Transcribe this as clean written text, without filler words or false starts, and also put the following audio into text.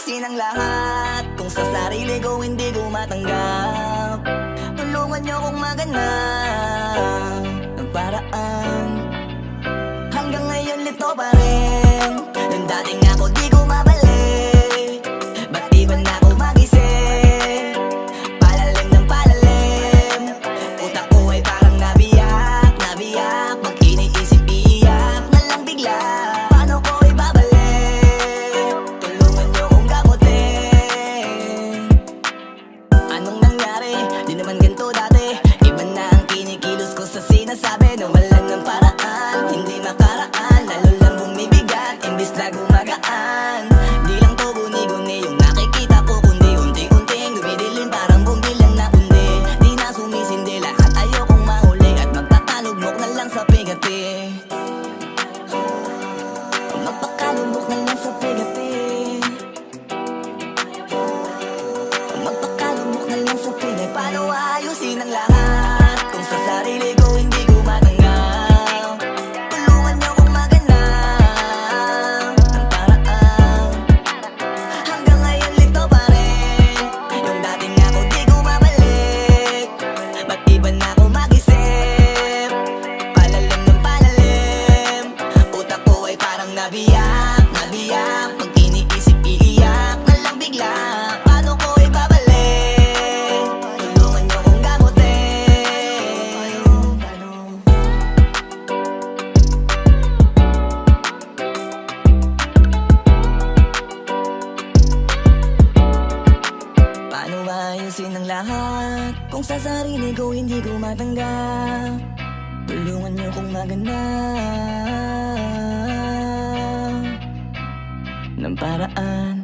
ayusin ang lahat. Kung sa sarili ko hindi ko matanggap, tulungan niyo kong maganap ng paraan. Hanggang ngayon lito pa rin yung dating ako di ko mabalik. Ba't di ba na ako magising? Palalim ng palalim, utak ko ay parang nabiyak. Pag iniisip iiyak na lang bigla. Paano ko ibabalik? Tulungan niyo kong gamutin. Anong nangyari? Di naman ganito dati. Iba na ang kinikilos ko sa sinasabi. Nawalan ng paraan, hindi makaraan. Lalo lang bumibigat, imbis na gumagaan. Di lang to guni-guni yung nakikita ko, kundi unti-unting dumidilim parang bumbilang na undi. Di na sumisindi lahat, ayokong mahuli at magpakalugmok na lang sa pigati. Magpakalugmok na lang sa pigati. Magpakalugmok na lang sa pigati. Paano ayusin ang lahat kung sa sarili ko hindi ko matanggap? Tulungan niyo kong maganap ng paraan. Hanggang ngayon lito pa rin yung dating ako di ko mabalik. Ba't iba na ako mag-isip? Palalim ng palalim, utak ko ay parang nabiyak. Pag iniisip iiyak na lang bigla. Paano ko ibabalik? Tulungan niyo kong gamutin. Paano ayusin ang lahat kung sa sarili ko hindi ko matanggap? Tulungan niyo kong maganap ng paraan.